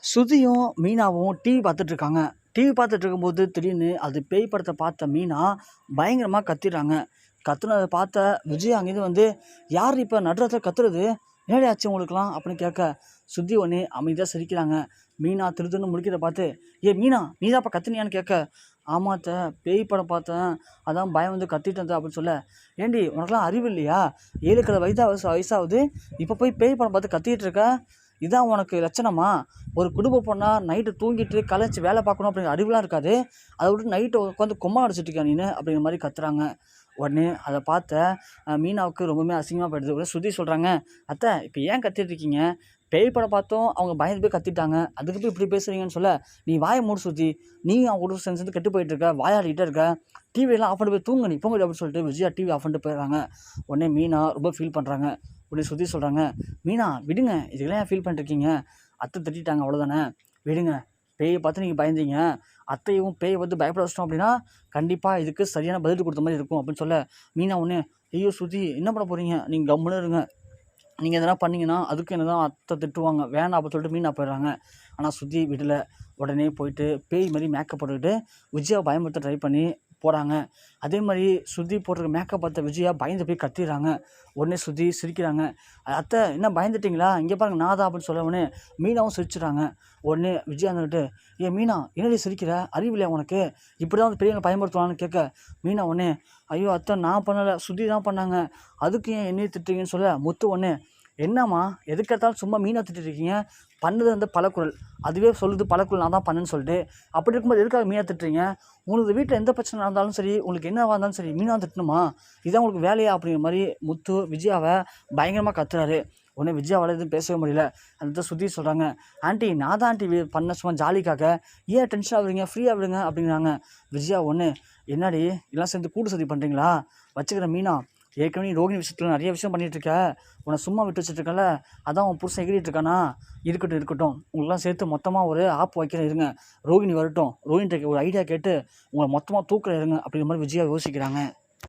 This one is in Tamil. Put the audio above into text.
சுதியும் மீனாவும் டிவி பார்த்துட்டு இருக்காங்க. டிவி பார்த்துட்டு இருக்கும்போது திடீர்னு அது பேய் படத்தை பார்த்த மீனா பயங்கரமாக கத்திடுறாங்க. கத்துனதை பார்த்த விஜய் அங்கேருந்து வந்து, யார் இப்போ நடுராத்திரில கத்துறது, என்னடி ஆச்சு உங்களுக்குலாம் அப்படின்னு கேட்க, சுத்தி உடனே அமைதியாக சிரிக்கிறாங்க. மீனா திருதுன்னு முடிக்கிறத பார்த்து, ஏ மீனா நீ தான் இப்போ கத்துனியான்னு கேட்க, ஆமாத்த பேய் படம் பார்த்தேன், அதான் பயம் வந்து கத்திட்டேன் அப்படின்னு சொல்ல, ஏண்டி உனக்குலாம் அறிவு இல்லையா, 7 வயசாகுது, இப்போ போய் பேய் படம் பார்த்து கத்திட்டு இருக்க, இதான் உனக்கு லட்சணமா? ஒரு குடும்ப பொண்ணா நைட்டு தூங்கிட்டு கலைச்சி வேலை பார்க்கணும் அப்படிங்கிற அறிவுலாம் இருக்காது, அதை விட்டு நைட்டு உட்காந்து கொம்மா அடிச்சிட்டு இருக்கியா நீனு அப்படிங்கிற மாதிரி கத்துறாங்க. உடனே அதை பார்த்த மீனாவுக்கு ரொம்பவுமே அசிங்கமாக போயிடுது. உடனே சுற்றி சொல்கிறாங்க, அத்தை இப்போ ஏன் கத்திட்டு இருக்கீங்க, பேய் படம் பார்த்தோம் அவங்க பயந்து போய் கத்திட்டாங்க, அதுக்கு போய் இப்படி பேசுகிறீங்கன்னு சொல்ல, நீ வாயை மூடு சுற்றி, நீ அவங்க கூட சேர்ந்து கெட்டு போயிட்டு இருக்க, வாயாடிக்கிட்டே இருக்க, டிவியெல்லாம் ஆஃப் பண்ணி போய் தூங்க நீ போங்க அப்படின்னு சொல்லிட்டு விஜயா டிவி ஆஃப் பண்ணிட்டு போயிடுறாங்க. உடனே மீனா ரொம்ப ஃபீல் பண்ணுறாங்க. உடனே சுற்றி சொல்கிறாங்க, மீனா விடுங்க, இதுக்கெல்லாம் ஏன் ஃபீல் பண்ணிருக்கீங்க, அத்தை திட்டாங்க அவ்வளோதானே, விடுங்க, பேயை பார்த்து நீங்கள் பயந்தீங்க, அத்தையும் பேயை வந்து பயப்பட வச்சிட்டோம் அப்படின்னா கண்டிப்பாக இதுக்கு சரியான பதில் கொடுத்த மாதிரி இருக்கும் அப்படின்னு சொல்ல, மீனா ஒன்று, ஐயோ சுற்றி என்ன பண்ண போகிறீங்க, நீங்கள் கம்முன்னு இருங்க, நீங்கள் எதனா பண்ணிங்கன்னா அதுக்கு என்ன தான் அத்தை திட்டுவாங்க, வேணாம் அப்படின்னு சொல்லிட்டு மீனா போயிடுறாங்க. ஆனால் சுற்றி விடலை. உடனே போயிட்டு பேய் மாதிரி மேக்கப் போட்டுக்கிட்டு விஜயாவை பயமுறுத்த ட்ரை பண்ணி போகிறாங்க. அதே மாதிரி சுற்றி போட்டிருக்க மேக்கப் பார்த்த விஜயா பயந்து போய் கத்திடுறாங்க. உடனே சுற்றி சிரிக்கிறாங்க. அத்தை என்ன பயந்துட்டிங்களா, இங்கே பாருங்க நான் தான் அப்படின்னு சொல்ல, உடனே மீனாவும் சிரிச்சிடுறாங்க. உடனே விஜயா வந்துட்டு, ஏன் மீனா என்னடி சிரிக்கிற, அறிவில்லையா உனக்கு, இப்படி தான் வந்து பெரியவங்க பயமுறுத்துவான்னு கேட்க, மீனா உடனே, ஐயோ அத்தை நான் பண்ணலை, சுற்றி தான் பண்ணாங்க, அதுக்கு ஏன் என்னையை திட்டுறீங்கன்னு சொல்ல, முத்து ஒன்று, என்னம்மா எதுக்கு எடுத்தாலும் சும்மா மீனா திட்டிட்டு இருக்கீங்க, பண்ணது வந்து பலக்குரல், அதுவே சொல்லுது பலக்குரல் நான் தான் பண்ணேன்னு சொல்லிட்டு, அப்படி இருக்கும்போது எதுக்காக மீனா திட்டுறீங்க, உங்களுக்கு வீட்டில் எந்த பிரச்சனை நடந்தாலும் சரி, உங்களுக்கு என்னவாக இருந்தாலும் சரி, மீனா திட்டணுமா, இதான் உங்களுக்கு வேலையா அப்படிங்கிற மாதிரி முத்து விஜயாவை பயங்கரமாக கத்துறாரு. உடனே விஜயாவால் எதுவும் பேசவே முடியல. அந்த சுற்றி சொல்கிறாங்க, ஆண்டி நான் தான் ஆண்டி பண்ண சும்மா ஜாலிக்காக, ஏன் டென்ஷன் ஆகுறீங்க, ஃப்ரீயாக விடுங்க அப்படிங்கிறாங்க. விஜயா ஒன்று, என்னடி எல்லாம் சேர்ந்து கூட்டு சதி பண்ணுறீங்களா, வச்சுக்கிற மீனா, ஏற்கனவே ரோகிணி விஷயத்தில் நிறைய விஷயம் பண்ணிகிட்டு இருக்க, உன்னை சும்மா விட்டு வச்சுட்ருக்கல, அதான் உன் புருஷன் எகிரிட்டு இருக்கானா, இருக்கட்டும் உங்களெலாம் சேர்த்து மொத்தமாக ஒரு ஆப் வைக்கிறேன் இருங்க, ரோகிணி வரட்டும், ரோகிணிகிட்ட ஒரு ஐடியா கேட்டு உங்களை மொத்தமாக தூக்கிற இருங்க அப்படிங்கிற மாதிரி விஜயா யோசிக்கிறாங்க.